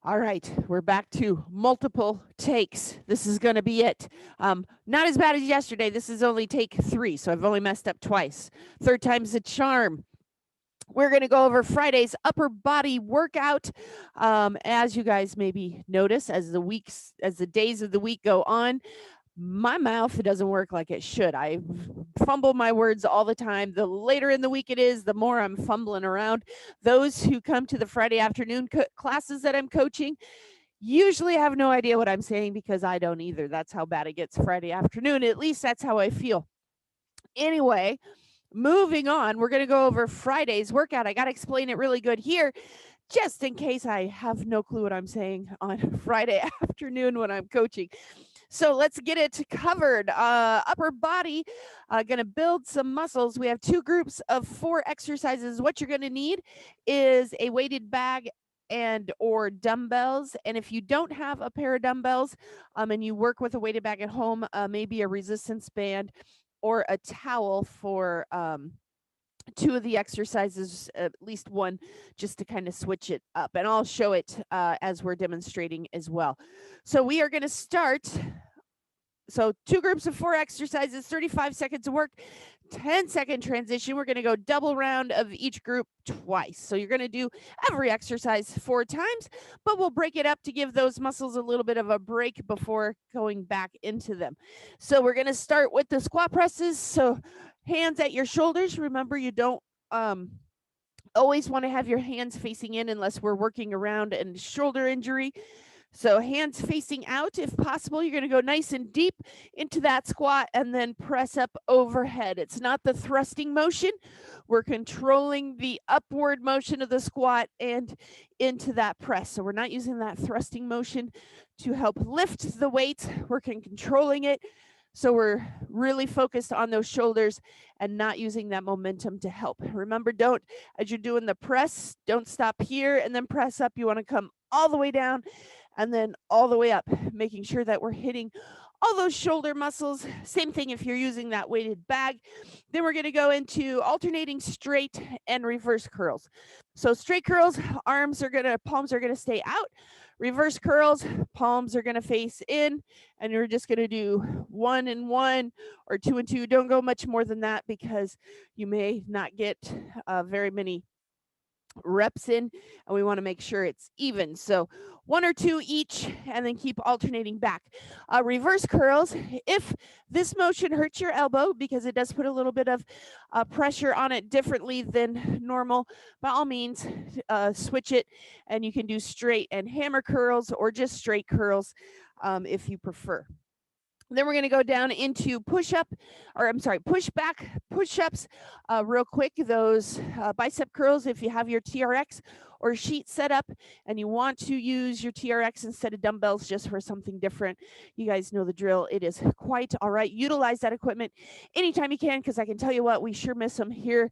All right, we're back to multiple takes. This is going to be it. Not as bad as yesterday. This is only take 3, so I've only messed up twice. Third time's a charm. We're going to go over Friday's upper body workout. As you guys maybe notice, as the days of the week go on, my mouth doesn't work like it should. I fumble my words all the time. The later in the week it is, the more I'm fumbling around. Those who come to the Friday afternoon classes that I'm coaching usually have no idea what I'm saying because I don't either. That's how bad it gets Friday afternoon. At least that's how I feel. Anyway, moving on, we're going to go over Friday's workout. I got to explain it really good here just in case I have no clue what I'm saying on Friday afternoon when I'm coaching. So let's get it covered. Upper body, going to build some muscles. We have 2 groups of 4 exercises. What you're going to need is a weighted bag and or dumbbells. And if you don't have a pair of dumbbells and you work with a weighted bag at home, maybe a resistance band or a towel for 2 of the exercises, at least one, just to kind of switch it up. And I'll show it as we're demonstrating as well. So we are going to start. So 2 groups of 4 exercises, 35 seconds of work, 10-second transition. We're going to go double round of each group twice. So you're going to do every exercise 4 times, but we'll break it up to give those muscles a little bit of a break before going back into them. So we're going to start with the squat presses. So hands at your shoulders. Remember, you don't always want to have your hands facing in unless we're working around a shoulder injury. So hands facing out if possible. You're going to go nice and deep into that squat and then press up overhead. It's not the thrusting motion. We're controlling the upward motion of the squat and into that press. So we're not using that thrusting motion to help lift the weight. We're controlling it. So we're really focused on those shoulders and not using that momentum to help. Remember, as you're doing the press, don't stop here and then press up. You want to come all the way down and then all the way up, making sure that we're hitting all those shoulder muscles. Same thing if you're using that weighted bag. Then we're going to go into alternating straight and reverse curls. So straight curls, palms are going to stay out. Reverse curls, palms are going to face in, and you're just going to do 1 and 1 or 2 and 2. Don't go much more than that because you may not get very many reps in, and we want to make sure it's even. So 1 or 2 each, and then keep alternating back. Reverse curls, if this motion hurts your elbow because it does put a little bit of pressure on it differently than normal, by all means switch it, and you can do straight and hammer curls or just straight curls if you prefer. Then we're going to go down into push back push-ups real quick. Those bicep curls, if you have your TRX or sheet set up and you want to use your TRX instead of dumbbells just for something different, you guys know the drill. It is quite all right. Utilize that equipment anytime you can, because I can tell you what, we sure miss them here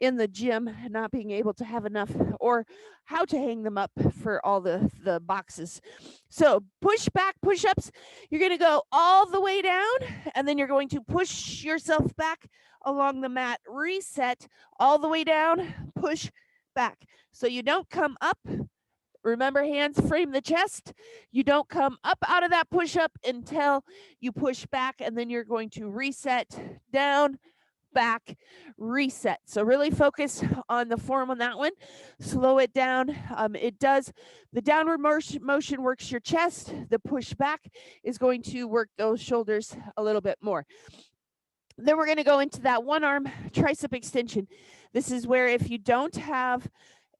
in the gym, not being able to have enough or how to hang them up for all the boxes. So push-ups, you're going to go all the way down, and then you're going to push yourself back along the mat, reset all the way down, push back. So you don't come up. Remember, hands frame the chest. You don't come up out of that push up until you push back, and then you're going to reset down, back, reset. So really focus on the form on that one. Slow it down. The downward motion works your chest. The push back is going to work those shoulders a little bit more. Then we're going to go into that 1 arm tricep extension. This is where if you don't have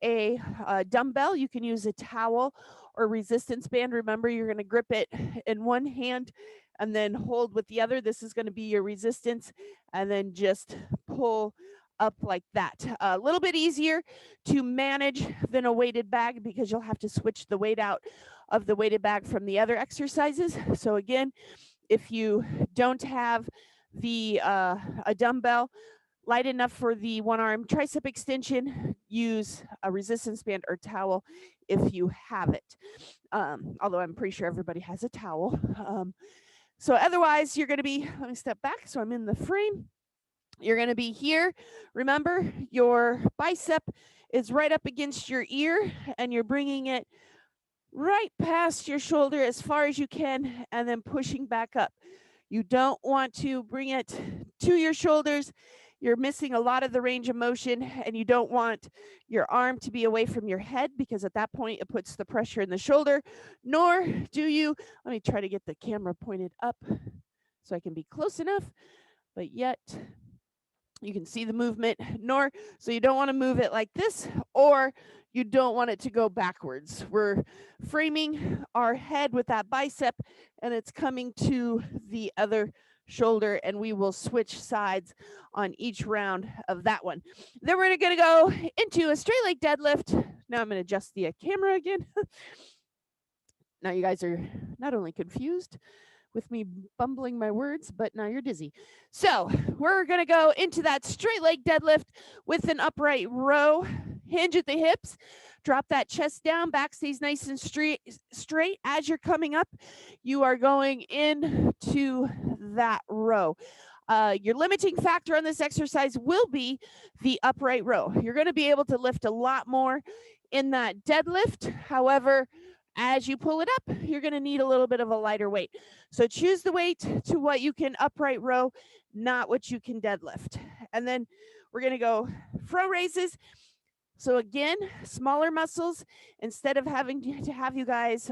a dumbbell, you can use a towel or resistance band. Remember, you're going to grip it in one hand and then hold with the other. This is going to be your resistance, and then just pull up like that. A little bit easier to manage than a weighted bag because you'll have to switch the weight out of the weighted bag from the other exercises. So again, if you don't have a dumbbell light enough for the 1 arm tricep extension, use a resistance band or towel if you have it. Although I'm pretty sure everybody has a towel. So otherwise, you're going to be, let me step back so I'm in the frame. You're going to be here. Remember, your bicep is right up against your ear, and you're bringing it right past your shoulder as far as you can, and then pushing back up. You don't want to bring it to your shoulders. You're missing a lot of the range of motion, and you don't want your arm to be away from your head because at that point it puts the pressure in the shoulder. Nor do you, let me try to get the camera pointed up so I can be close enough, but yet you can see the movement, nor, so you don't want to move it like this, or you don't want it to go backwards. We're framing our head with that bicep and it's coming to the other shoulder, and we will switch sides on each round of that one. Then we're going to go into a straight leg deadlift. Now I'm going to adjust the camera again. Now you guys are not only confused with me bumbling my words, but now you're dizzy. So we're going to go into that straight leg deadlift with an upright row. Hinge at the hips, drop that chest down, back stays nice and straight. As you're coming up, you are going into that row. Your limiting factor on this exercise will be the upright row. You're going to be able to lift a lot more in that deadlift. However, as you pull it up, you're going to need a little bit of a lighter weight. So choose the weight to what you can upright row, not what you can deadlift. And then we're going to go front raises. So again, smaller muscles. Instead of having to have you guys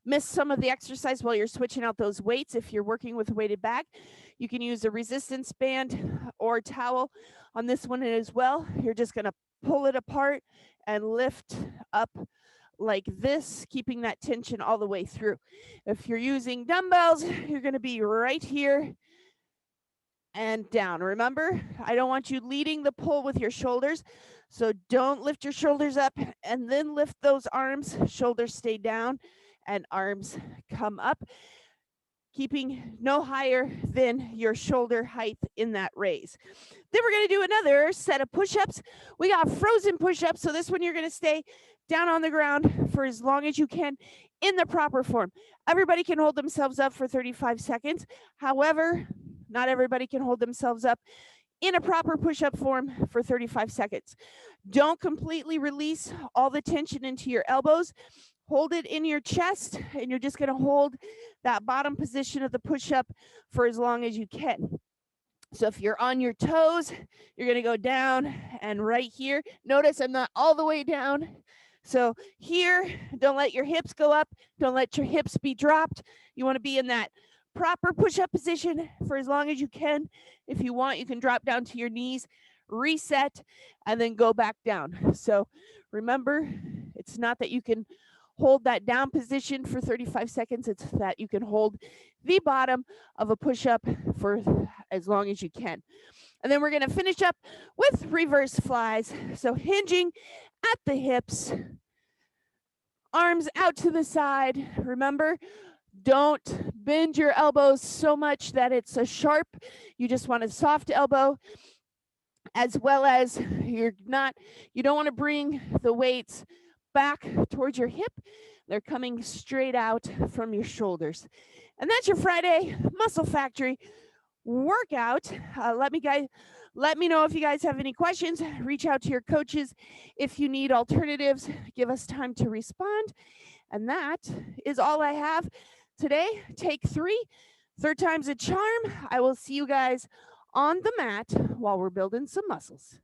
miss some of the exercise while you're switching out those weights, if you're working with a weighted bag, you can use a resistance band or towel on this one as well. You're just going to pull it apart and lift up like this, keeping that tension all the way through. If you're using dumbbells, you're going to be right here and down. Remember, I don't want you leading the pull with your shoulders. So don't lift your shoulders up and then lift those arms. Shoulders stay down and arms come up, keeping no higher than your shoulder height in that raise. Then we're going to do another set of push-ups. We got frozen push-ups. So this one you're going to stay down on the ground for as long as you can in the proper form. Everybody can hold themselves up for 35 seconds. However, not everybody can hold themselves up in a proper push-up form for 35 seconds. Don't completely release all the tension into your elbows. Hold it in your chest, and you're just going to hold that bottom position of the push-up for as long as you can. So if you're on your toes, you're going to go down, and right here, notice I'm not all the way down. So here, don't let your hips go up. Don't let your hips be dropped. You want to be in that proper push-up position for as long as you can. If you want, you can drop down to your knees, reset, and then go back down. So remember, it's not that you can hold that down position for 35 seconds. It's that you can hold the bottom of a push-up for as long as you can. And then we're going to finish up with reverse flies. So hinging at the hips, arms out to the side. Remember, don't bend your elbows so much that it's a sharp. You just want a soft elbow, as well as you don't want to bring the weights back towards your hip. They're coming straight out from your shoulders. And that's your Friday Muscle Factory workout. Let me know if you guys have any questions. Reach out to your coaches if you need alternatives. Give us time to respond. And that is all I have today. Take 3. Third time's a charm. I will see you guys on the mat while we're building some muscles.